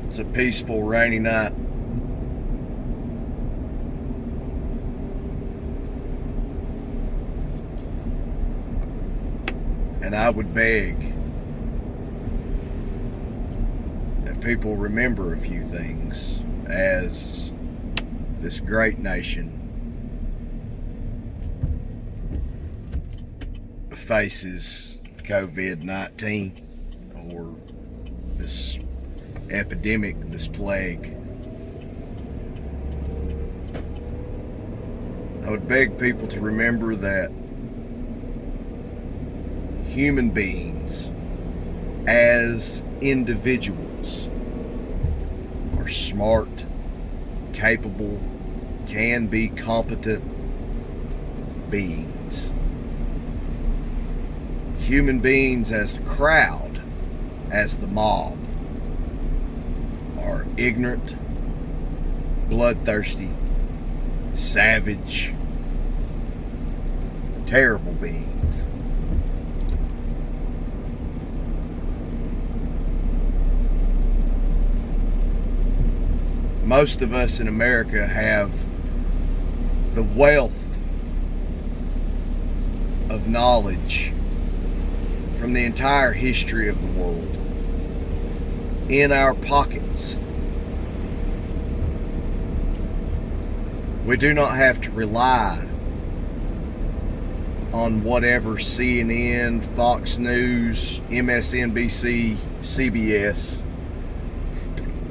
It's a peaceful, rainy night. And I would beg that people remember a few things as this great nation faces COVID-19, or this epidemic, this plague. I would beg people to remember that human beings as individuals are smart, capable, can be competent beings. Human beings as the crowd, as the mob, are ignorant, bloodthirsty, savage, terrible beings. Most of us in America have the wealth of knowledge from the entire history of the world in our pockets. We do not have to rely on whatever CNN, Fox News, MSNBC, CBS,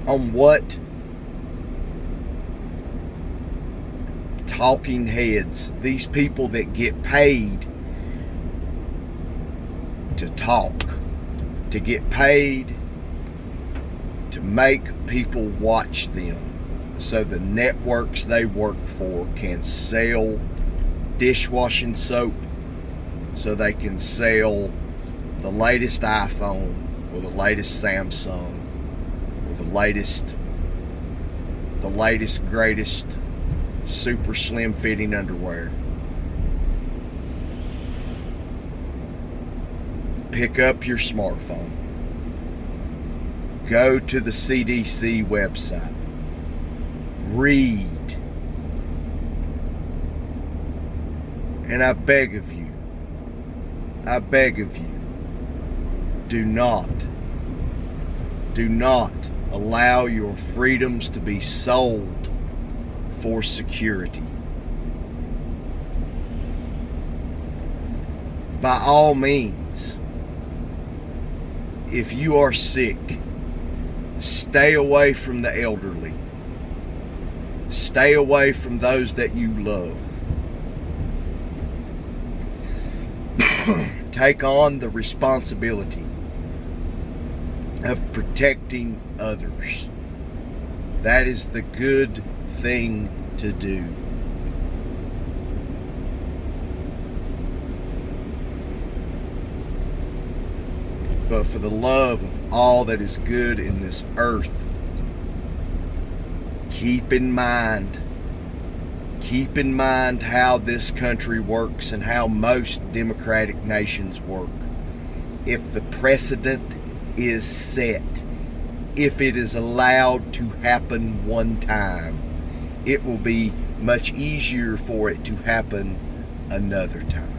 on what talking heads, these people that get paid to talk, to get paid to make people watch them, so the networks they work for can sell dishwashing soap, so they can sell the latest iPhone or the latest Samsung or the latest greatest super slim fitting underwear. Pick up your smartphone. Go to the CDC website. Read. And I beg of you, do not allow your freedoms to be sold for security. By all means, if you are sick, stay away from the elderly. Stay away from those that you love. Take on the responsibility of protecting others. That is the good thing to do. But for the love of all that is good in this earth, keep in mind how this country works and how most democratic nations work. If the precedent is set, if it is allowed to happen one time, it will be much easier for it to happen another time.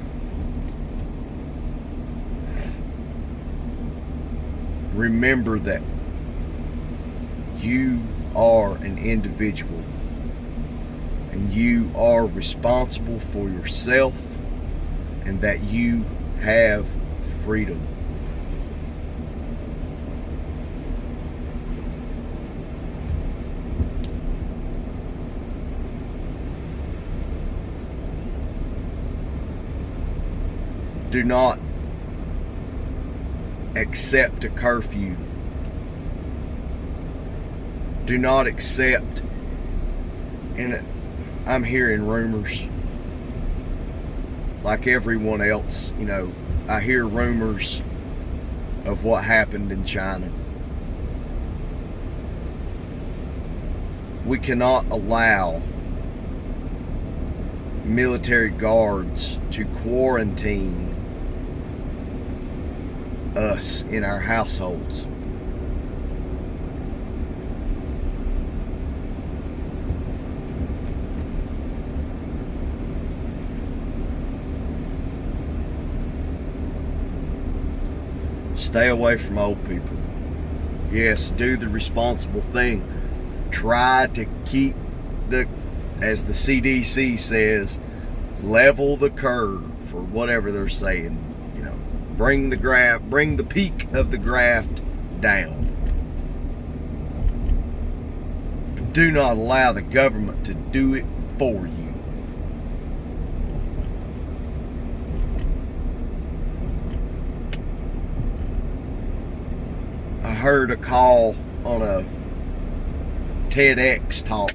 Remember that you are an individual and you are responsible for yourself, and that you have freedom. Do not accept a curfew. Do not accept, and I'm hearing rumors like everyone else, I hear rumors of what happened in China. We cannot allow military guards to quarantine us in our households. Stay away from old people. Yes, do the responsible thing. Try to keep as the CDC says, level the curve, or whatever they're saying. Bring the peak of the graft down. But do not allow the government to do it for you. I heard a call on a TEDx talk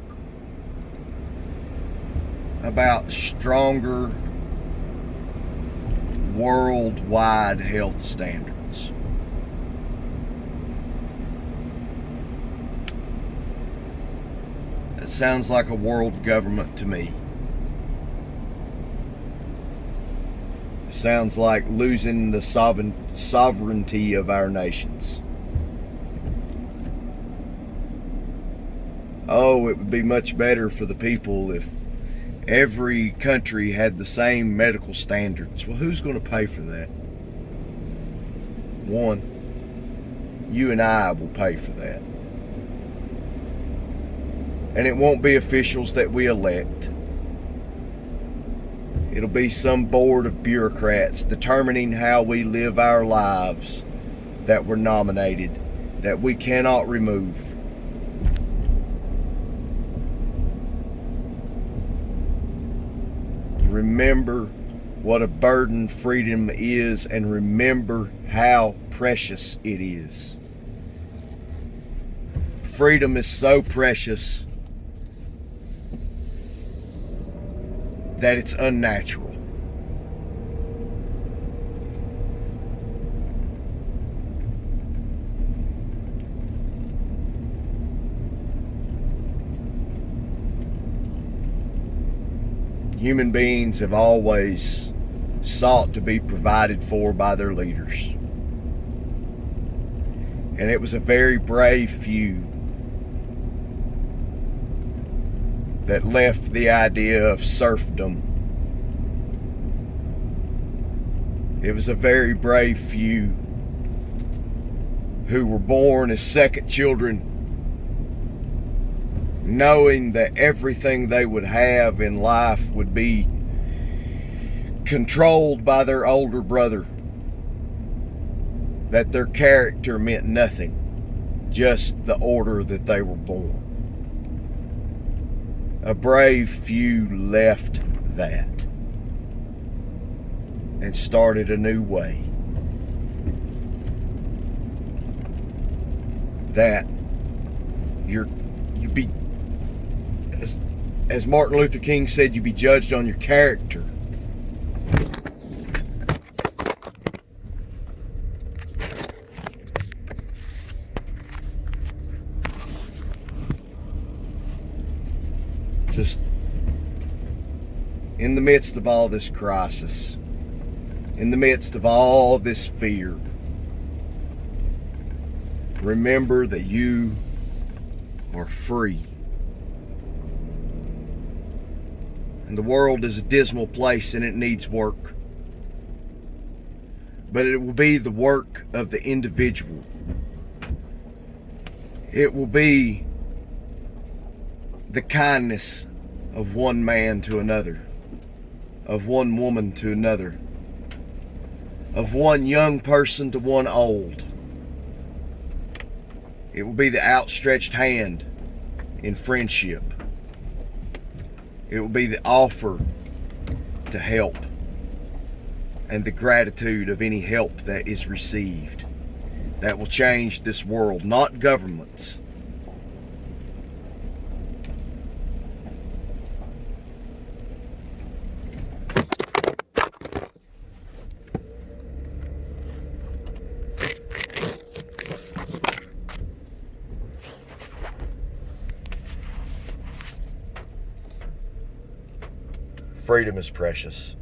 about stronger worldwide health standards. That sounds like a world government to me. It sounds like losing the sovereignty of our nations. Oh, it would be much better for the people if every country had the same medical standards. Well, who's going to pay for that? One, you and I will pay for that. And it won't be officials that we elect. It'll be some board of bureaucrats determining how we live our lives that were nominated, that we cannot remove. Remember what a burden freedom is, and remember how precious it is. Freedom is so precious that it's unnatural. Human beings have always sought to be provided for by their leaders. And it was a very brave few that left the idea of serfdom. It was a very brave few who were born as second children, knowing that everything they would have in life would be controlled by their older brother, that their character meant nothing, just the order that they were born. A brave few left that and started a new way. That you be, as Martin Luther King said, you be judged on your character. Just in the midst of all this crisis, in the midst of all this fear, remember that you are free. And the world is a dismal place and it needs work. But it will be the work of the individual. It will be the kindness of one man to another, of one woman to another, of one young person to one old. It will be the outstretched hand in friendship. It will be the offer to help and the gratitude of any help that is received that will change this world, not governments. Freedom is precious.